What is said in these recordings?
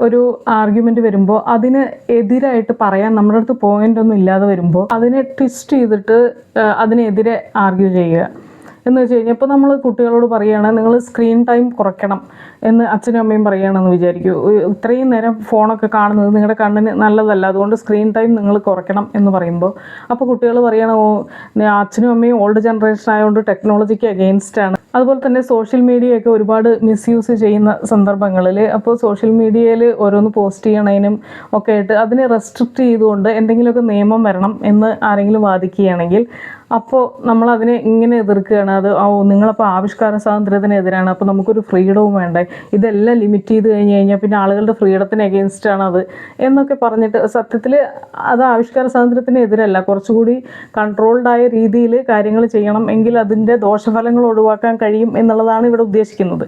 ഒരു ആർഗ്യുമെന്റ് വരുമ്പോൾ അതിന് എതിരായിട്ട് പറയാൻ നമ്മുടെ അടുത്ത് പോയിന്റ് ഒന്നും ഇല്ലാതെ വരുമ്പോൾ അതിനെ ട്വിസ്റ്റ് ചെയ്തിട്ട് അതിനെതിരെ ആർഗ്യൂ ചെയ്യുക എന്ന് വെച്ച് കഴിഞ്ഞാൽ ഇപ്പോൾ നമ്മൾ കുട്ടികളോട് പറയുകയാണ് നിങ്ങൾ സ്ക്രീൻ ടൈം കുറയ്ക്കണം എന്ന് അച്ഛനും അമ്മയും പറയുകയാണെന്ന് വിചാരിക്കൂ. ഇത്രയും നേരം ഫോണൊക്കെ കാണുന്നത് നിങ്ങളുടെ കണ്ണിന് നല്ലതല്ല, അതുകൊണ്ട് സ്ക്രീൻ ടൈം നിങ്ങൾ കുറയ്ക്കണം എന്ന് പറയുമ്പോൾ അപ്പോൾ കുട്ടികൾ പറയുകയാണ് അച്ഛനും അമ്മയും ഓൾഡ് ജനറേഷൻ ആയതുകൊണ്ട് ടെക്നോളജിക്ക് അഗെയിൻസ്റ്റ് ആണ്. അതുപോലെ തന്നെ സോഷ്യൽ മീഡിയയൊക്കെ ഒരുപാട് മിസ്യൂസ് ചെയ്യുന്ന സന്ദർഭങ്ങളിൽ അപ്പോൾ സോഷ്യൽ മീഡിയയിൽ ഓരോന്ന് പോസ്റ്റ് ചെയ്യണതിനും ഒക്കെ ആയിട്ട് അതിനെ റെസ്ട്രിക്റ്റ് ചെയ്തുകൊണ്ട് എന്തെങ്കിലുമൊക്കെ നിയമം വരണം എന്ന് ആരെങ്കിലും വാദിക്കുകയാണെങ്കിൽ അപ്പോൾ നമ്മളതിനെ ഇങ്ങനെ എതിർക്കുകയാണ്. അത് നിങ്ങളപ്പോൾ ആവിഷ്കാര സ്വാതന്ത്ര്യത്തിനെതിരാണ്, അപ്പോൾ നമുക്കൊരു ഫ്രീഡവും വേണ്ടേ, ഇതെല്ലാം ലിമിറ്റ് ചെയ്ത് കഴിഞ്ഞാൽ പിന്നെ ആളുകളുടെ ഫ്രീഡത്തിന് അഗെയിൻസ്റ്റാണ് അത് എന്നൊക്കെ പറഞ്ഞിട്ട് സത്യത്തിൽ അത് ആവിഷ്കാര സ്വാതന്ത്ര്യത്തിന് എതിരല്ല, കുറച്ചുകൂടി കൺട്രോൾഡായ രീതിയിൽ കാര്യങ്ങൾ ചെയ്യണം എങ്കിൽ അതിൻ്റെ ദോഷഫലങ്ങൾ ഒഴിവാക്കാൻ കഴിയും എന്നുള്ളതാണ് ഇവിടെ ഉദ്ദേശിക്കുന്നത്.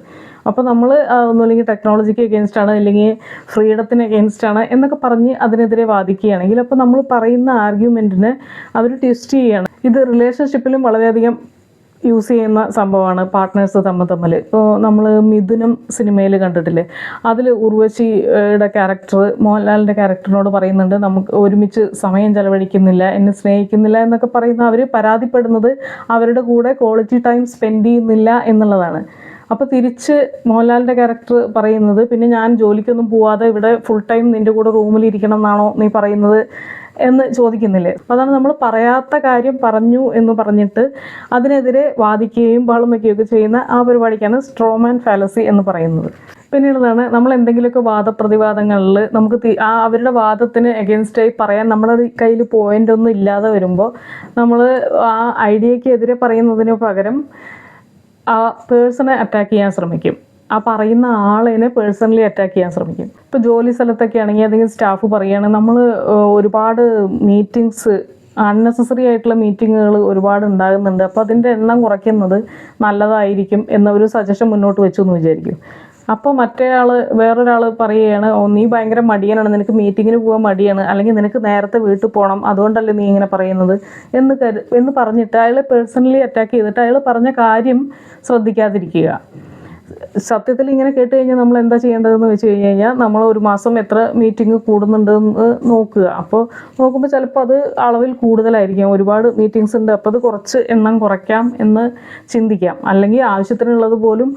അപ്പോൾ നമ്മൾ ഒന്നുമില്ലെങ്കിൽ ടെക്നോളജിക്ക് അഗെയിൻസ്റ്റ് ആണ് അല്ലെങ്കിൽ ഫ്രീഡത്തിന് അഗെയിൻസ്റ്റ് ആണ് എന്നൊക്കെ പറഞ്ഞ് അതിനെതിരെ വാദിക്കുകയാണെങ്കിൽ അപ്പോൾ നമ്മൾ പറയുന്ന ആർഗ്യുമെൻറ്റിനെ അവർ ട്വിസ്റ്റ് ചെയ്യുകയാണ്. ഇത് റിലേഷൻഷിപ്പിലും വളരെയധികം യൂസ് ചെയ്യുന്ന സംഭവമാണ്, പാർട്ട്നേഴ്സ് തമ്മിൽ. ഇപ്പോൾ നമ്മൾ മിഥുനം സിനിമയിൽ കണ്ടിട്ടില്ലേ, അതിൽ ഉർവശിയുടെ ക്യാരക്ടർ മോഹൻലാലിൻ്റെ ക്യാരക്ടറിനോട് പറയുന്നുണ്ട് നമുക്ക് ഒരുമിച്ച് സമയം ചെലവഴിക്കുന്നില്ല, എന്നെ സ്നേഹിക്കുന്നില്ല എന്നൊക്കെ പറയുന്ന അവർ പരാതിപ്പെടുന്നത് അവരുടെ കൂടെ ക്വാളിറ്റി ടൈം സ്പെൻഡ് ചെയ്യുന്നില്ല എന്നുള്ളതാണ്. അപ്പോൾ തിരിച്ച് മോഹൻലാലിൻ്റെ ക്യാരക്ടർ പറയുന്നത് പിന്നെ ഞാൻ ജോലിക്കൊന്നും പോവാതെ ഇവിടെ ഫുൾ ടൈം നിൻ്റെ കൂടെ റൂമിലിരിക്കണം എന്നാണോ നീ പറയുന്നത് എന്ന് ചോദിക്കുന്നില്ലേ. അപ്പോൾ അതാണ് നമ്മൾ പറയാത്ത കാര്യം പറഞ്ഞു എന്ന് പറഞ്ഞിട്ട് അതിനെതിരെ വാദിക്കുകയും ബഹളം വയ്ക്കുകയൊക്കെ ചെയ്യുന്ന ആ പരിപാടിക്കാണ് സ്ട്രോമാൻ ഫാലസി എന്ന് പറയുന്നത്. പിന്നീടുള്ളതാണ് നമ്മൾ എന്തെങ്കിലുമൊക്കെ വാദപ്രതിവാദങ്ങളിൽ നമുക്ക് അവരുടെ വാദത്തിന് എഗെയിൻസ്റ്റായി പറയാൻ നമ്മുടെ കയ്യിൽ പോയിൻ്റ് ഒന്നും ഇല്ലാതെ വരുമ്പോൾ നമ്മൾ ആ ഐഡിയയ്ക്ക് എതിരെ പറയുന്നതിന് പകരം ആ പേഴ്സണെ അറ്റാക്ക് ചെയ്യാൻ ശ്രമിക്കും, ആ പറയുന്ന ആളിനെ പേഴ്സണലി അറ്റാക്ക് ചെയ്യാൻ ശ്രമിക്കും. ഇപ്പോൾ ജോലി സ്ഥലത്തൊക്കെ ആണെങ്കിൽ അധികം സ്റ്റാഫ് പറയുകയാണെങ്കിൽ നമ്മൾ ഒരുപാട് മീറ്റിങ്സ് അൺനെസസറി ആയിട്ടുള്ള മീറ്റിങ്ങുകൾ ഒരുപാട് ഉണ്ടാകുന്നുണ്ട്, അപ്പോൾ അതിൻ്റെ എണ്ണം കുറയ്ക്കുന്നത് നല്ലതായിരിക്കും എന്നൊരു സജഷൻ മുന്നോട്ട് വെച്ചു എന്ന് വിചാരിക്കും. അപ്പോൾ വേറൊരാൾ പറയുകയാണ് നീ ഭയങ്കര മടിയനാണ്, നിനക്ക് മീറ്റിങ്ങിന് പോകാൻ മടിയാണ്, അല്ലെങ്കിൽ നിനക്ക് നേരത്തെ വീട്ടിൽ പോകണം, അതുകൊണ്ടല്ലേ നീ ഇങ്ങനെ പറയുന്നത് എന്ന് പറഞ്ഞിട്ട് അയാളെ പേഴ്സണലി അറ്റാക്ക് ചെയ്തിട്ട് അയാൾ പറഞ്ഞ കാര്യം ശ്രദ്ധിക്കാതിരിക്കുക. സത്യത്തിൽ ഇങ്ങനെ കേട്ട് കഴിഞ്ഞാൽ നമ്മൾ എന്താ ചെയ്യേണ്ടതെന്ന് വെച്ച് കഴിഞ്ഞ് കഴിഞ്ഞാൽ നമ്മൾ ഒരു മാസം എത്ര മീറ്റിംഗ് കൂടുന്നുണ്ടെന്ന് നോക്കുക. അപ്പോൾ നോക്കുമ്പോൾ ചിലപ്പോൾ അത് അളവിൽ കൂടുതലായിരിക്കാം, ഒരുപാട് മീറ്റിങ്സ് ഉണ്ട്, അപ്പോൾ അത് കുറച്ച് എണ്ണം കുറയ്ക്കാം എന്ന് ചിന്തിക്കാം. അല്ലെങ്കിൽ ആവശ്യത്തിനുള്ളത് പോലും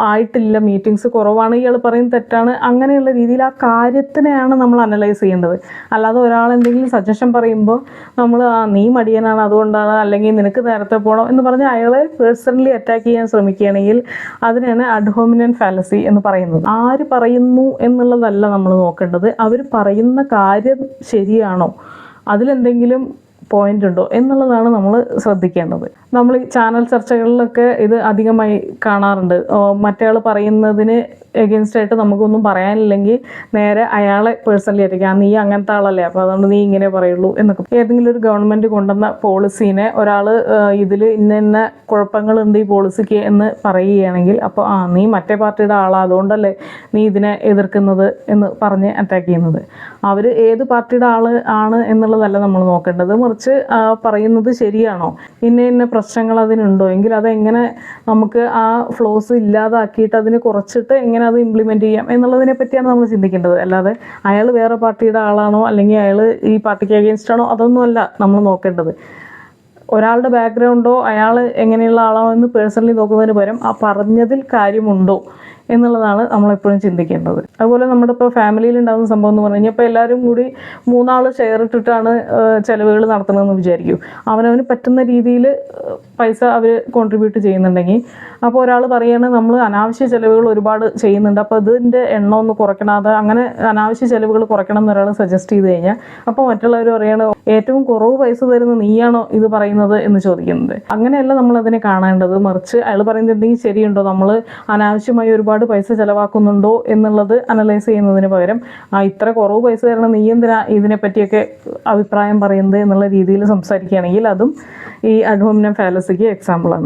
ആയിട്ടില്ല, മീറ്റിങ്സ് കുറവാണ്, ഇയാൾ പറയുന്നത് തെറ്റാണ്, അങ്ങനെയുള്ള രീതിയിൽ ആ കാര്യത്തിനെയാണ് നമ്മൾ അനലൈസ് ചെയ്യേണ്ടത്. അല്ലാതെ ഒരാളെന്തെങ്കിലും സജഷൻ പറയുമ്പോൾ നമ്മൾ നീ മടിയനാണ് അതുകൊണ്ടാണ്, അല്ലെങ്കിൽ നിനക്ക് നേരത്തെ പോകണം എന്ന് പറഞ്ഞ് അയാളെ പേഴ്സണലി അറ്റാക്ക് ചെയ്യാൻ ശ്രമിക്കുകയാണെങ്കിൽ അതിനാണ് അഡ് ഹോമിനൻ ഫാലസി എന്ന് പറയുന്നത്. ആര് പറയുന്നു എന്നുള്ളതല്ല നമ്മൾ നോക്കേണ്ടത്, അവർ പറയുന്ന കാര്യം ശരിയാണോ, അതിലെന്തെങ്കിലും പോയിന്റ് ഉണ്ടോ എന്നുള്ളതാണ് നമ്മൾ ശ്രദ്ധിക്കേണ്ടത്. നമ്മൾ ഈ ചാനൽ ചർച്ചകളിലൊക്കെ ഇത് അധികമായി കാണാറുണ്ട്. മറ്റേയാൾ പറയുന്നതിന് എഗെയിൻസ്റ്റ് ആയിട്ട് നമുക്കൊന്നും പറയാനില്ലെങ്കിൽ നേരെ അയാളെ പേഴ്സണലി ആയിരിക്കാം, നീ അങ്ങനത്തെ ആളല്ലേ അപ്പോൾ അതുകൊണ്ട് നീ ഇങ്ങനെ പറയുള്ളൂ എന്നൊക്കെ. ഏതെങ്കിലും ഒരു ഗവൺമെൻറ് കൊണ്ടുവന്ന പോളിസീനെ ഒരാൾ ഇതിൽ ഇന്ന കുഴപ്പങ്ങളുണ്ട് ഈ പോളിസിക്ക് എന്ന് പറയുകയാണെങ്കിൽ അപ്പോൾ നീ മറ്റേ പാർട്ടിയുടെ ആളാണ് അതുകൊണ്ടല്ലേ നീ ഇതിനെ എതിർക്കുന്നത് എന്ന് പറഞ്ഞ് അറ്റാക്ക് ചെയ്യുന്നത്. അവർ ഏത് പാർട്ടിയുടെ ആണ് എന്നുള്ളതല്ല നമ്മൾ നോക്കേണ്ടത്, മറിച്ച് പറയുന്നത് ശരിയാണോ, ഇന്ന പ്രശ്നങ്ങൾ അതിനുണ്ടോ എങ്കിൽ അതെങ്ങനെ നമുക്ക് ആ ഫ്ലോസ് ഇല്ലാതാക്കിയിട്ട് അതിനെ കുറച്ചിട്ട് എങ്ങനെ അത് ഇംപ്ലിമെൻറ്റ് ചെയ്യാം എന്നുള്ളതിനെ പറ്റിയാണ് നമ്മൾ ചിന്തിക്കേണ്ടത്. അല്ലാതെ അയാൾ വേറെ പാർട്ടിയുടെ ആളാണോ അല്ലെങ്കിൽ അയാൾ ഈ പാർട്ടിക്ക് അഗെയിൻസ്റ്റ് ആണോ അതൊന്നുമല്ല നമ്മൾ നോക്കേണ്ടത്. ഒരാളുടെ ബാക്ക്ഗ്രൗണ്ടോ അയാൾ എങ്ങനെയുള്ള ആളാണോ എന്ന് പേഴ്സണലി നോക്കുന്നതിന് പകരം ആ പറഞ്ഞതിൽ കാര്യമുണ്ടോ എന്നുള്ളതാണ് നമ്മളെപ്പോഴും ചിന്തിക്കേണ്ടത്. അതുപോലെ നമ്മുടെ ഇപ്പോൾ ഫാമിലിയിൽ ഉണ്ടാകുന്ന സംഭവം എന്ന് പറഞ്ഞു കഴിഞ്ഞാൽ ഇപ്പോൾ എല്ലാവരും കൂടി 3 ആൾ ഷെയർ ഇട്ടിട്ടാണ് ചിലവുകൾ നടത്തുന്നതെന്ന് വിചാരിക്കും. അവനവന് പറ്റുന്ന രീതിയിൽ പൈസ അവർ കോൺട്രിബ്യൂട്ട് ചെയ്യുന്നുണ്ടെങ്കിൽ അപ്പോൾ ഒരാൾ പറയുകയാണ് നമ്മൾ അനാവശ്യ ചിലവുകൾ ഒരുപാട് ചെയ്യുന്നുണ്ട്, അപ്പോൾ ഇതിൻ്റെ എണ്ണം ഒന്ന് കുറയ്ക്കണം, അത് അങ്ങനെ അനാവശ്യ ചിലവുകൾ കുറയ്ക്കണം എന്നൊരാൾ സജസ്റ്റ് ചെയ്ത് കഴിഞ്ഞാൽ അപ്പോൾ മറ്റുള്ളവർ പറയുകയാണ് ഏറ്റവും കുറവ് പൈസ തരുന്ന നീയാണോ ഇത് പറയുന്നത് എന്ന് ചോദിക്കുന്നത്. അങ്ങനെയല്ല നമ്മളതിനെ കാണേണ്ടത്, മറിച്ച് അയാൾ പറയുന്നുണ്ടെങ്കിൽ ശരിയുണ്ടോ, നമ്മൾ അനാവശ്യമായി ഒരുപാട് പൈസ ചിലവാക്കുന്നുണ്ടോ എന്നുള്ളത് അനലൈസ് ചെയ്യുന്നതിന് പകരം ഇത്ര കുറവ് പൈസ തരണം നീ എന്തിനാ ഇതിനെപ്പറ്റിയൊക്കെ അഭിപ്രായം പറയുന്നത് എന്നുള്ള രീതിയിൽ സംസാരിക്കുകയാണെങ്കിൽ അതും ഈ അഡ് ഹോമിനൻ ഫാലസിക്ക് എക്സാമ്പിളാണ്.